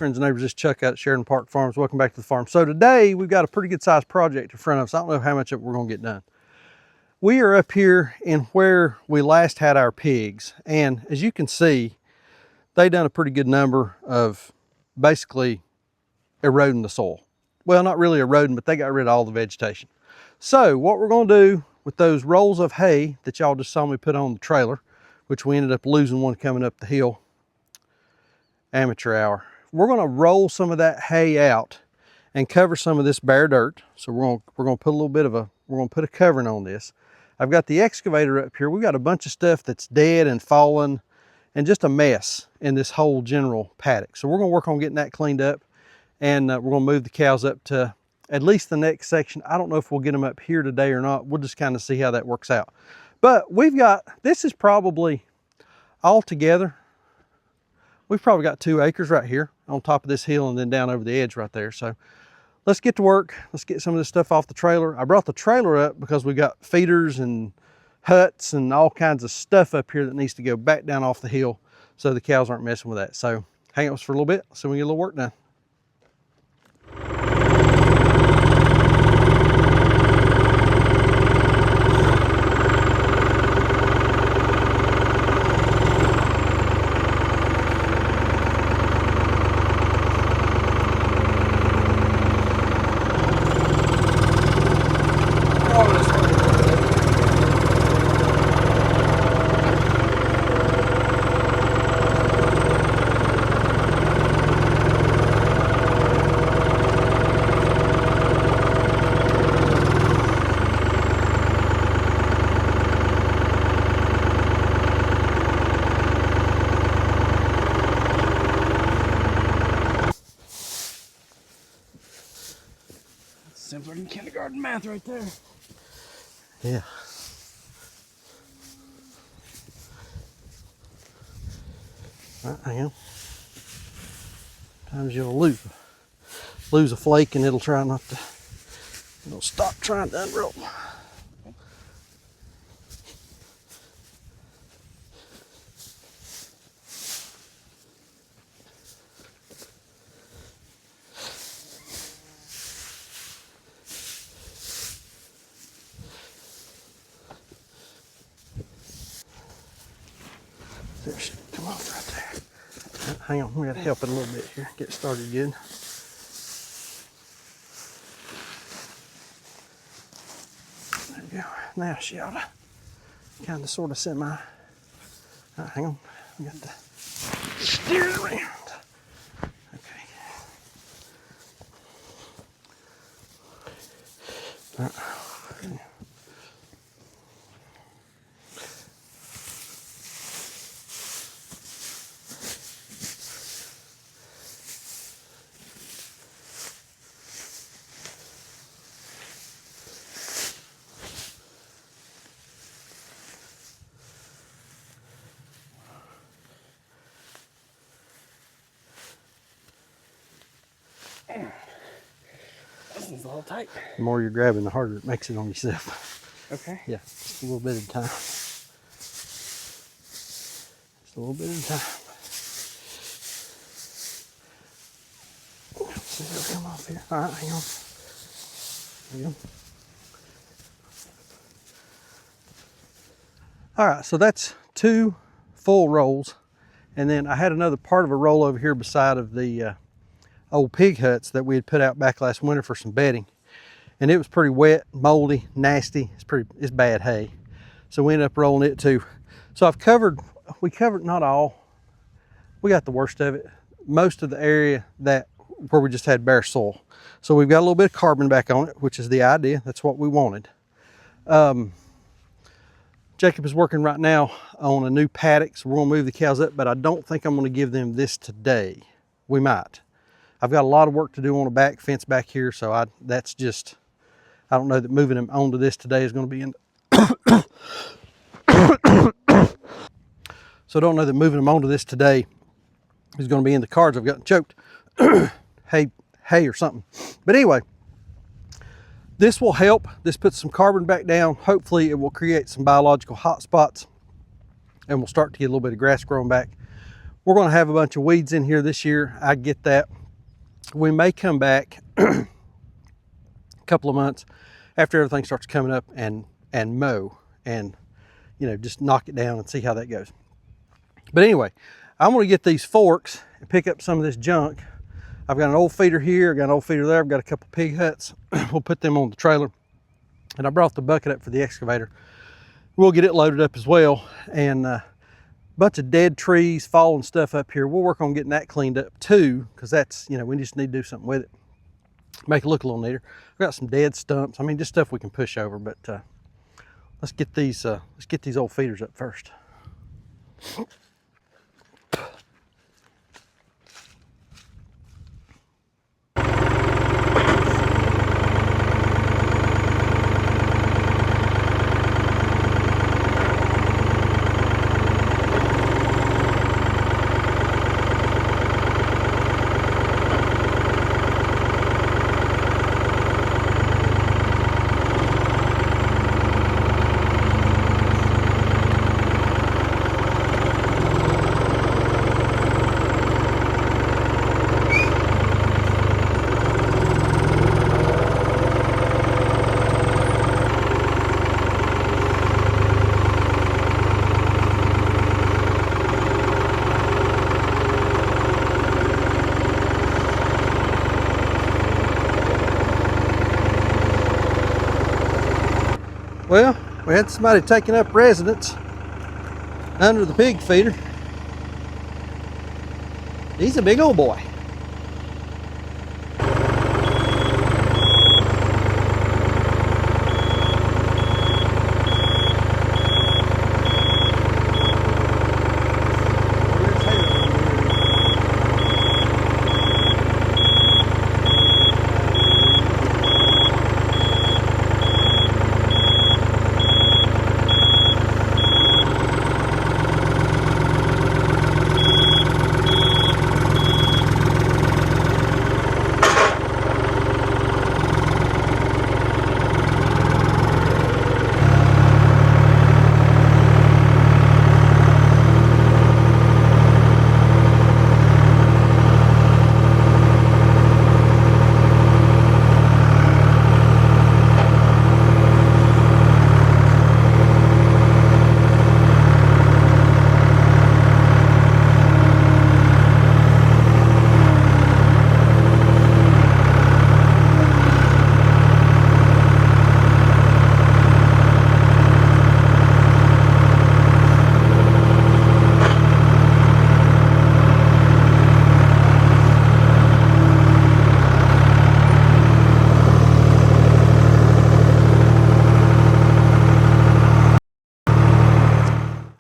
friends and neighbors, this is Chuck out at Sheridan Park Farms. Welcome back to the farm. So today we've got a pretty good sized project in front of us. I don't know how much of it we're gonna get done. We are up here in where we last had our pigs. And as you can see, they done a pretty good number of basically eroding the soil. Well, not really eroding, but they got rid of all the vegetation. So what we're gonna do with those rolls of hay that y'all just saw me put on the trailer, which we ended up losing one coming up the hill, amateur hour. We're gonna roll some of that hay out and cover some of this bare dirt. So we're gonna put a little bit of we're gonna put a covering on this. I've got the excavator up here. We've got a bunch of stuff that's dead and fallen and just a mess in this whole general paddock. So we're gonna work on getting that cleaned up, and we're gonna move the cows up to at least the next section. I don't know if we'll get them up here today or not. We'll just kind of see how that works out. But this is probably all together, we've probably got 2 acres right here on top of this hill and then down over the edge right there. So let's get to work. Let's get some of this stuff off the trailer. I brought the trailer up because we've got feeders and huts and all kinds of stuff up here that needs to go back down off the hill so the cows aren't messing with that. So hang on for a little bit so we can get a little work done. Simpler than kindergarten math right there. Yeah. All right, hang on. Sometimes you'll lose a flake and it'll stop trying to unroll. There should come off right there. Hang on, we gotta help it a little bit here. Get started good. There we go. Now she ought to kind of sort of semi. Right, hang on. We got to steer it around. Okay. All right. This one's all tight. The more you're grabbing, the harder it makes it on yourself. Okay. Yeah, just a little bit at a time. Just a little bit at a time. See if it'll come off here. All right, hang on. There we go. All right, so that's 2 full rolls. And then I had another part of a roll over here beside of the old pig huts that we had put out back last winter for some bedding. And it was pretty wet, moldy, nasty. It's bad hay. So we ended up rolling it too. So we covered not all. We got the worst of it. Most of the area where we just had bare soil. So we've got a little bit of carbon back on it, which is the idea. That's what we wanted. Jacob is working right now on a new paddock, so we're gonna move the cows up, but I don't think I'm gonna give them this today. We might. I've got a lot of work to do on the back fence back here, so I don't know that moving them onto this today is gonna be in. So I don't know that moving them onto this today is gonna be in the cards. I've gotten choked. hay or something. But anyway, this will help. This puts some carbon back down. Hopefully it will create some biological hot spots and we'll start to get a little bit of grass growing back. We're going to have a bunch of weeds in here this year. I get that. We may come back a couple of months after everything starts coming up and mow and, you know, just knock it down and see how that goes. But anyway, I'm going to get these forks and pick up some of this junk. I've got an old feeder here, I've got an old feeder there, I've got a couple pig huts. We'll put them on the trailer. And I brought the bucket up for the excavator. We'll get it loaded up as well. And a bunch of dead trees, fallen stuff up here. We'll work on getting that cleaned up too, because that's, you know, we just need to do something with it. Make it look a little neater. I've got some dead stumps. I mean, just stuff we can push over, but let's get these old feeders up first. Well, we had somebody taking up residence under the pig feeder. He's a big old boy.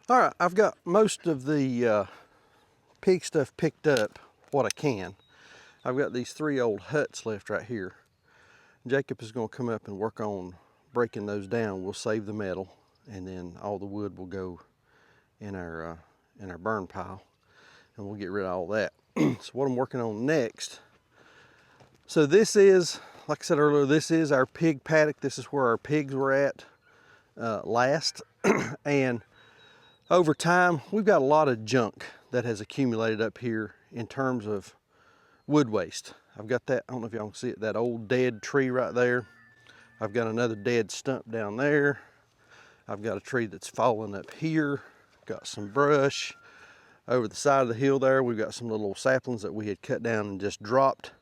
All right, I've got most of the pig stuff picked up, what I can. I've got these 3 old huts left right here. Jacob is going to come up and work on breaking those down. We'll save the metal, and then all the wood will go in our burn pile, and we'll get rid of all that. So what I'm working on next, so this is, like I said earlier, this is our pig paddock. This is where our pigs were at last. And over time, we've got a lot of junk that has accumulated up here in terms of wood waste. I've got that, I don't know if y'all can see it, that old dead tree right there. I've got another dead stump down there. I've got a tree that's fallen up here. Got some brush. Over the side of the hill there, we've got some little saplings that we had cut down and just dropped.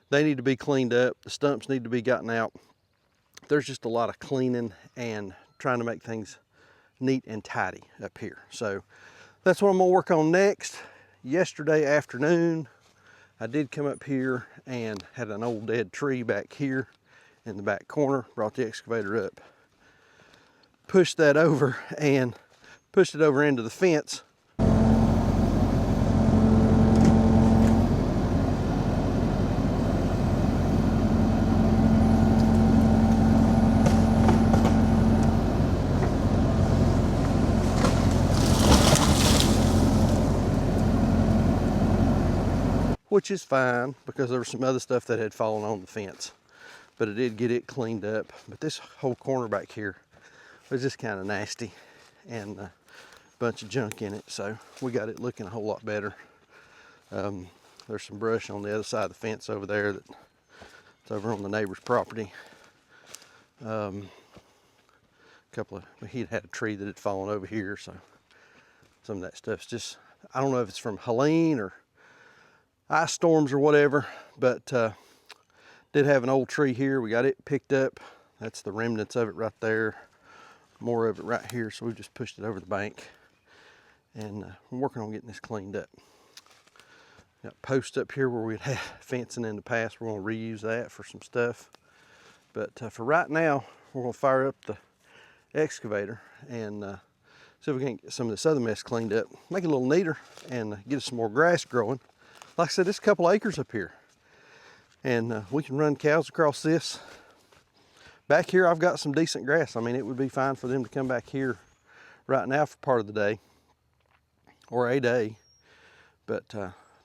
They need to be cleaned up. The stumps need to be gotten out. There's just a lot of cleaning and trying to make things neat and tidy up here. So that's what I'm gonna work on next. Yesterday afternoon, I did come up here and had an old dead tree back here in the back corner, brought the excavator up, pushed that over and pushed it over into the fence. Which is fine because there was some other stuff that had fallen on the fence, but it did get it cleaned up. But this whole corner back here was just kind of nasty and a bunch of junk in it, so we got it looking a whole lot better. there's some brush on the other side of the fence over there that's over on the neighbor's property. He'd had a tree that had fallen over here, so some of that stuff's just, I don't know if it's from Helene or ice storms or whatever, but did have an old tree here. We got it picked up. That's the remnants of it right there. More of it right here, so we just pushed it over the bank. And I'm working on getting this cleaned up. Got posts up here where we'd had fencing in the past. We're gonna reuse that for some stuff. But for right now, we're gonna fire up the excavator and see if we can get some of this other mess cleaned up, make it a little neater, and get us some more grass growing. Like I said, it's a couple acres up here, and we can run cows across this. Back here, I've got some decent grass. I mean, it would be fine for them to come back here right now for part of the day, or a day, but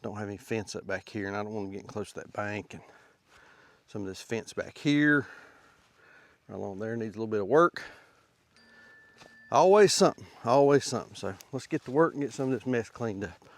don't have any fence up back here, and I don't want to get close to that bank. And some of this fence back here, right along there, needs a little bit of work. Always something, always something. So let's get to work and get some of this mess cleaned up.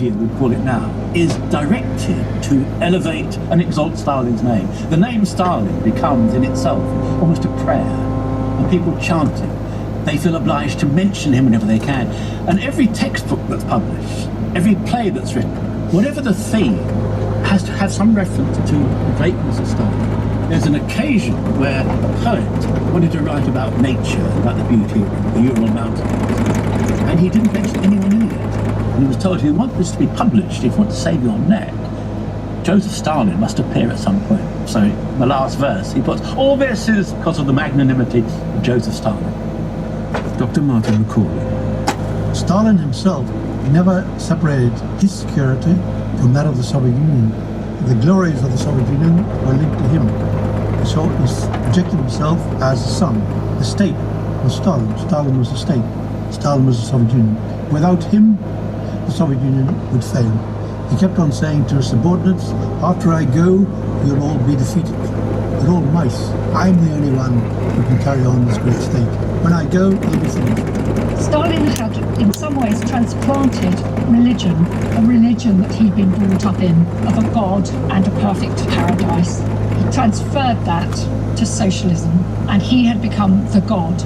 media, we call it now, is directed to elevate and exalt Stalin's name. The name Stalin becomes in itself almost a prayer, and people chant it. They feel obliged to mention him whenever they can. And every textbook that's published, every play that's written, whatever the theme, has to have some reference to the greatness of Stalin. There's an occasion where a poet wanted to write about nature, about the beauty of the Ural Mountains, and he didn't mention anyone in it. And he was told, if you want this to be published, if you want to save your neck, Joseph Stalin must appear at some point. So in the last verse, he puts, all this is because of the magnanimity of Joseph Stalin. Dr. Martin McCauley. Stalin himself never separated his security from that of the Soviet Union. The glories of the Soviet Union were linked to him. So he projected himself as the sun. The state was Stalin. Stalin was the state. Stalin was the Soviet Union. Without him, the Soviet Union would fail. He kept on saying to his subordinates, after I go, you'll all be defeated. You're all mice. I'm the only one who can carry on this great state. When I go, you'll be finished. Stalin had, in some ways, transplanted religion, a religion that he'd been brought up in, of a god and a perfect paradise. He transferred that to socialism, and he had become the god.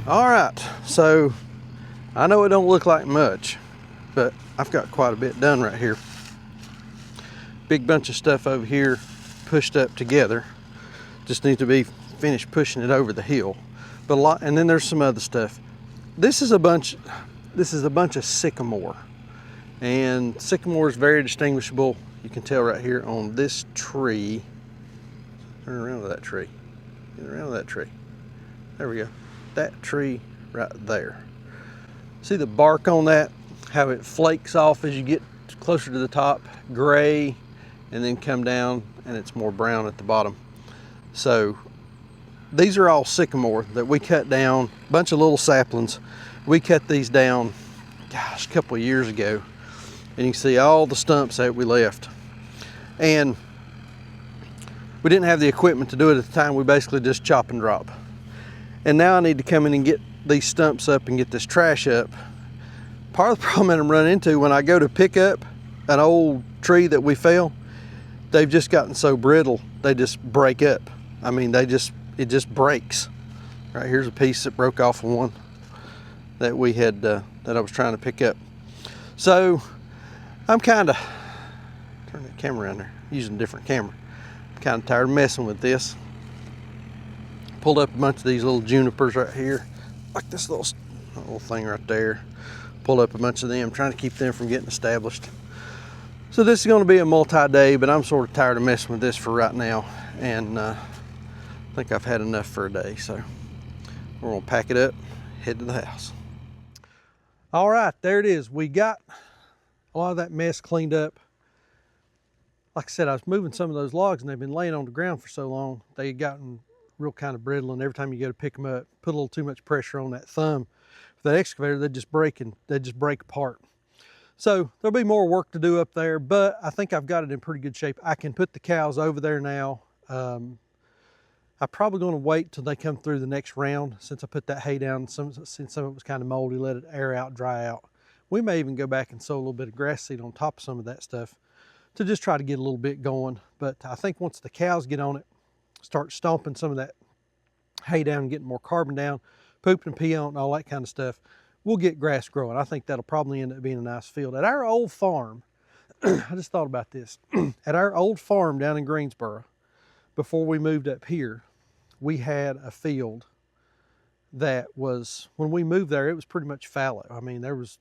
All right, so I know it don't look like much, but I've got quite a bit done right here. Big bunch of stuff over here pushed up together. Just need to be finished pushing it over the hill. But a lot, and then there's some other stuff. This is a bunch of sycamore. And sycamore is very distinguishable. You can tell right here on this tree. Turn around to that tree. Get around to that tree. There we go. That tree right there. See the bark on that? How it flakes off as you get closer to the top, gray, and then come down and it's more brown at the bottom. So these are all sycamore that we cut down, a bunch of little saplings. We cut these down, gosh, a couple of years ago. And you can see all the stumps that we left. And we didn't have the equipment to do it at the time. We basically just chop and drop. And now I need to come in and get these stumps up and get this trash up. Part of the problem that I'm running into when I go to pick up an old tree that we fell, they've just gotten so brittle, they just break up. I mean, it just breaks. Right here's a piece that broke off of one that we had, that I was trying to pick up. So I'm kind of, turn that camera around there, using a different camera. I'm kind of tired of messing with this. Pulled up a bunch of these little junipers right here, like this little thing right there. Pulled up a bunch of them, trying to keep them from getting established. So this is going to be a multi-day, but I'm sort of tired of messing with this for right now, and I think I've had enough for a day. So we're going to pack it up, head to the house. All right, there it is. We got a lot of that mess cleaned up. Like I said, I was moving some of those logs and they've been laying on the ground for so long, they had gotten real kind of brittle, and every time you go to pick them up, put a little too much pressure on that thumb with that excavator, they'd just break apart. So there'll be more work to do up there, but I think I've got it in pretty good shape. I can put the cows over there now. I'm probably going to wait till they come through the next round, since I put that hay down, since some of it was kind of moldy, let it air out, dry out. We may even go back and sow a little bit of grass seed on top of some of that stuff to just try to get a little bit going. But I think once the cows get on it, start stomping some of that hay down and getting more carbon down, pooping and pee on it and all that kind of stuff, we'll get grass growing. I think that'll probably end up being a nice field. At our old farm, I just thought about this. At our old farm down in Greensboro, before we moved up here, we had a field that was, when we moved there, it was pretty much fallow. I mean, it was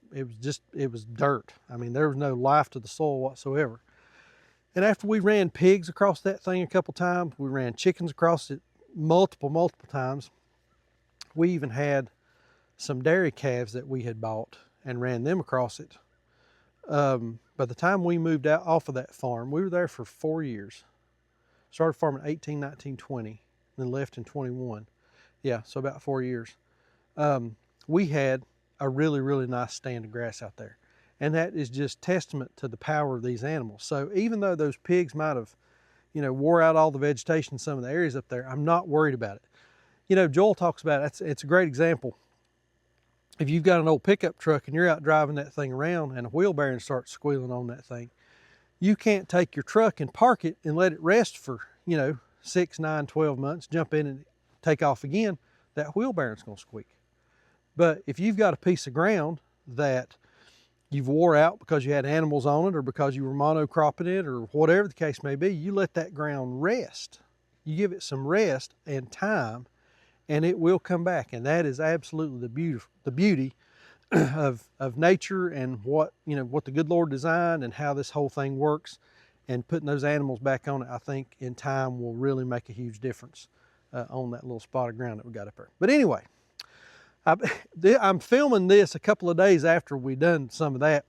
dirt. I mean, there was no life to the soil whatsoever. And after we ran pigs across that thing a couple times, we ran chickens across it multiple times. We even had some dairy calves that we had bought and ran them across it. By the time we moved out off of that farm, we were there for 4 years. Started farming 18, 19, 20, then left in 21. Yeah, so about 4 years. We had a really nice stand of grass out there. And that is just testament to the power of these animals. So even though those pigs might have, wore out all the vegetation in some of the areas up there, I'm not worried about it. Joel talks about it. It's a great example. If you've got an old pickup truck and you're out driving that thing around and a wheel bearing starts squealing on that thing, you can't take your truck and park it and let it rest for, 6, 9, 12 months, jump in and take off again. That wheel bearing's gonna squeak. But if you've got a piece of ground that you've wore out because you had animals on it or because you were monocropping it or whatever the case may be, you let that ground rest. You give it some rest and time, and it will come back. And that is absolutely the beauty of nature and what the good Lord designed and how this whole thing works. And putting those animals back on it, I think in time will really make a huge difference on that little spot of ground that we got up there. But anyway, I'm filming this a couple of days after we done some of that.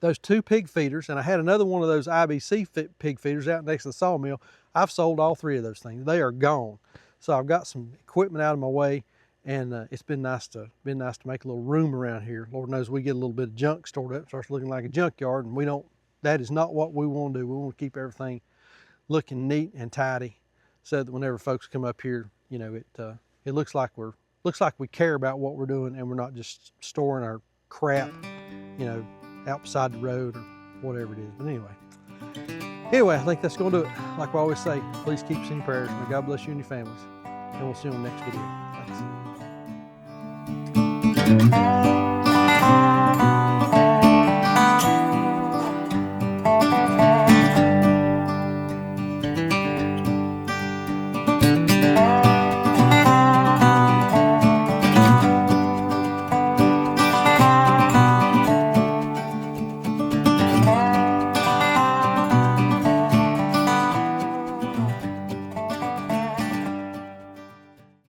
Those 2 pig feeders, and I had another one of those IBC pig feeders out next to the sawmill. I've sold all 3 of those things. They are gone. So I've got some equipment out of my way, and it's been nice to make a little room around here. Lord knows we get a little bit of junk stored up, starts looking like a junkyard, and that is not what we want to do. We want to keep everything looking neat and tidy, so that whenever folks come up here, it looks like we care about what we're doing, and we're not just storing our crap, out beside the road or whatever it is. But anyway, I think that's going to do it. Like we always say, please keep us in your prayers. May God bless you and your families. And we'll see you on the next video. Thanks. Bye.